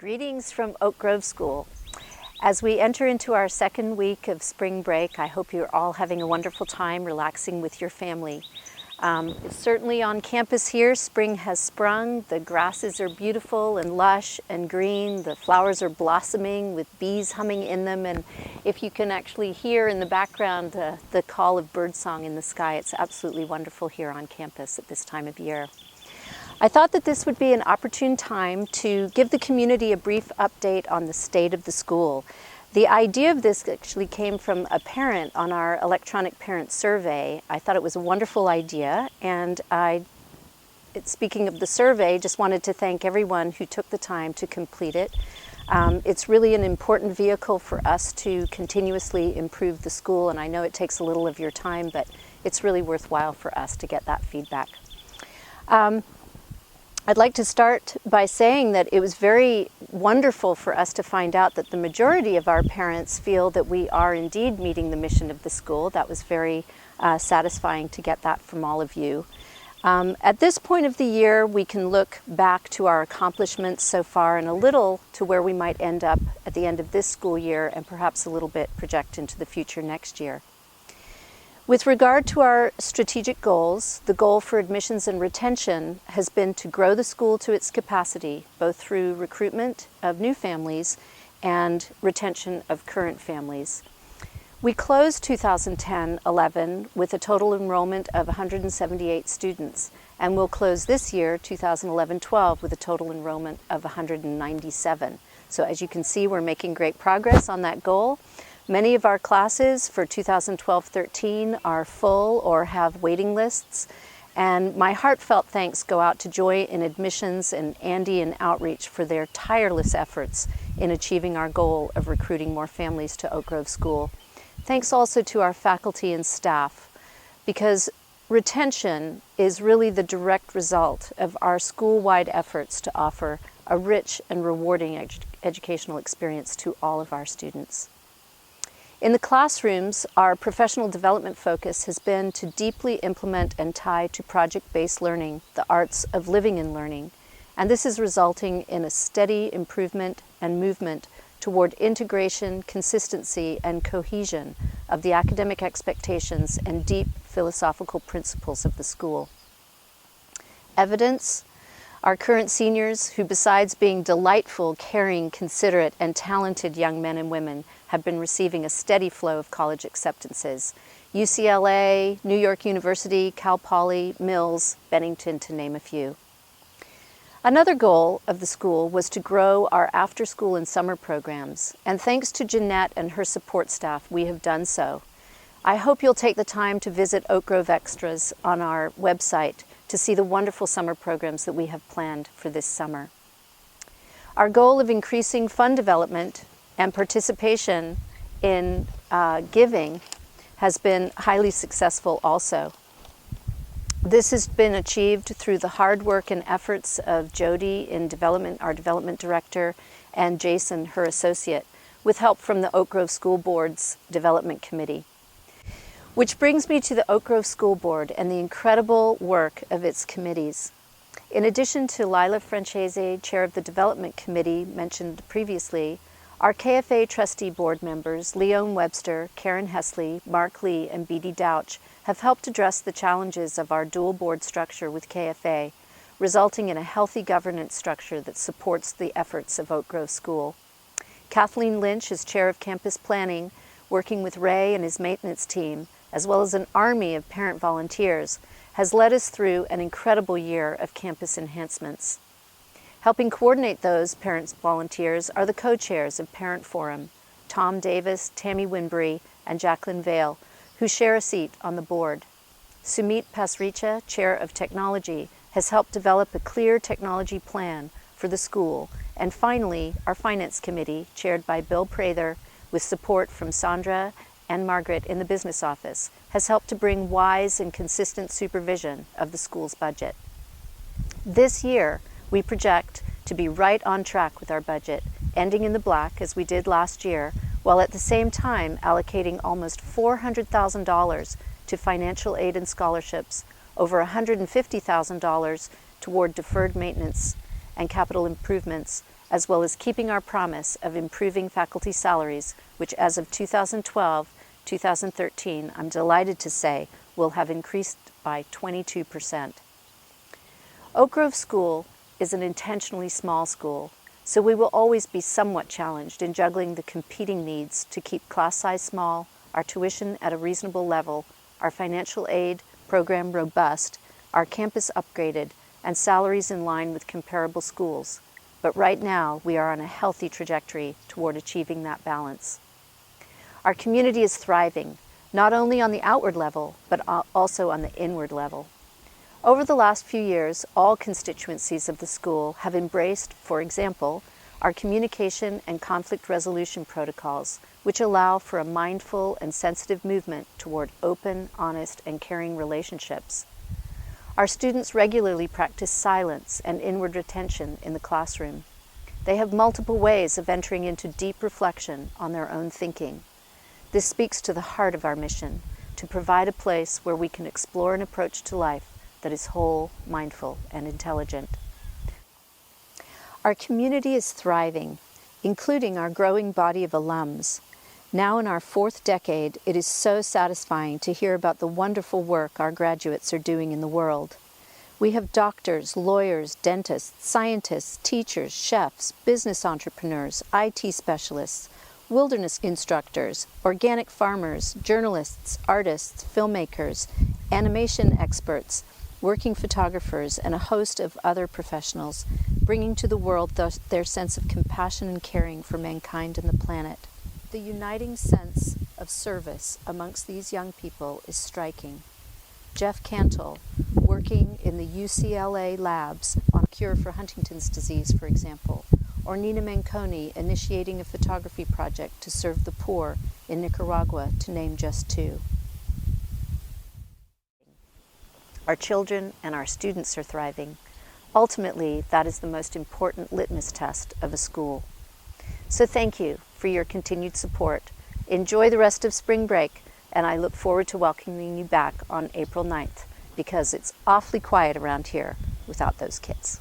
Greetings from Oak Grove School. As we enter into our second week of spring break, I hope you're all having a wonderful time relaxing with your family. Certainly on campus here, spring has sprung. The grasses are beautiful and lush and green. The flowers are blossoming with bees humming in them. And if you can actually hear in the background the call of birdsong in the sky, it's absolutely wonderful here on campus at this time of year. I thought that this would be an opportune time to give the community a brief update on the state of the school. The idea of this actually came from a parent on our electronic parent survey. I thought it was a wonderful idea, and speaking of the survey, just wanted to thank everyone who took the time to complete it. It's really an important vehicle for us to continuously improve the school, and I know it takes a little of your time, but it's really worthwhile for us to get that feedback. I'd like to start by saying that it was very wonderful for us to find out that the majority of our parents feel that we are indeed meeting the mission of the school. That was very satisfying to get that from all of you. At this point of the year, we can look back to our accomplishments so far and a little to where we might end up at the end of this school year and perhaps a little bit project into the future next year. With regard to our strategic goals, the goal for admissions and retention has been to grow the school to its capacity, both through recruitment of new families and retention of current families. We closed 2010-11 with a total enrollment of 178 students, and we'll close this year, 2011-12, with a total enrollment of 197. So as you can see, we're making great progress on that goal. Many of our classes for 2012-13 are full or have waiting lists, and my heartfelt thanks go out to Joy in Admissions and Andy in Outreach for their tireless efforts in achieving our goal of recruiting more families to Oak Grove School. Thanks also to our faculty and staff, because retention is really the direct result of our school-wide efforts to offer a rich and rewarding educational experience to all of our students. In the classrooms, our professional development focus has been to deeply implement and tie to project-based learning the arts of living and learning, and this is resulting in a steady improvement and movement toward integration, consistency, and cohesion of the academic expectations and deep philosophical principles of the school. Evidence: our current seniors, who besides being delightful, caring, considerate, and talented young men and women, have been receiving a steady flow of college acceptances. UCLA, New York University, Cal Poly, Mills, Bennington, to name a few. Another goal of the school was to grow our after-school and summer programs, and thanks to Jeanette and her support staff, we have done so. I hope you'll take the time to visit Oak Grove Extras on our website to see the wonderful summer programs that we have planned for this summer. Our goal of increasing fund development and participation in giving has been highly successful also. This has been achieved through the hard work and efforts of Jody in development, our development director, and Jason, her associate, with help from the Oak Grove School Board's Development Committee. Which brings me to the Oak Grove School Board and the incredible work of its committees. In addition to Lila Francese, chair of the Development Committee mentioned previously, our KFA trustee board members, Leon Webster, Karen Hesley, Mark Lee, and B.D. Douch, have helped address the challenges of our dual board structure with KFA, resulting in a healthy governance structure that supports the efforts of Oak Grove School. Kathleen Lynch is chair of campus planning, working with Ray and his maintenance team, as well as an army of parent volunteers, has led us through an incredible year of campus enhancements. Helping coordinate those parents volunteers are the co-chairs of Parent Forum, Tom Davis, Tammy Winbury, and Jacqueline Vale, who share a seat on the board. Sumit Pasricha, chair of technology, has helped develop a clear technology plan for the school. And finally, our finance committee, chaired by Bill Prather, with support from Sandra and Margaret in the business office, has helped to bring wise and consistent supervision of the school's budget. This year, we project to be right on track with our budget, ending in the black as we did last year, while at the same time allocating almost $400,000 to financial aid and scholarships, over $150,000 toward deferred maintenance and capital improvements, as well as keeping our promise of improving faculty salaries, which as of 2012-2013, I'm delighted to say, will have increased by 22%. Oak Grove School is an intentionally small school, so we will always be somewhat challenged in juggling the competing needs to keep class size small, our tuition at a reasonable level, our financial aid program robust, our campus upgraded, and salaries in line with comparable schools. But right now, we are on a healthy trajectory toward achieving that balance. Our community is thriving, not only on the outward level, but also on the inward level. Over the last few years, all constituencies of the school have embraced, for example, our communication and conflict resolution protocols, which allow for a mindful and sensitive movement toward open, honest, and caring relationships. Our students regularly practice silence and inward attention in the classroom. They have multiple ways of entering into deep reflection on their own thinking. This speaks to the heart of our mission, to provide a place where we can explore an approach to life that is whole, mindful, and intelligent. Our community is thriving, including our growing body of alums. Now in our 4th decade, it is so satisfying to hear about the wonderful work our graduates are doing in the world. We have doctors, lawyers, dentists, scientists, teachers, chefs, business entrepreneurs, IT specialists, wilderness instructors, organic farmers, journalists, artists, filmmakers, animation experts, working photographers, and a host of other professionals, bringing to the world their sense of compassion and caring for mankind and the planet. The uniting sense of service amongst these young people is striking. Jeff Cantle, working in the UCLA labs on a cure for Huntington's disease, for example, or Nina Manconi initiating a photography project to serve the poor in Nicaragua, to name just 2. Our children and our students are thriving. Ultimately, that is the most important litmus test of a school. So thank you for your continued support. Enjoy the rest of spring break, and I look forward to welcoming you back on April 9th, because it's awfully quiet around here without those kids.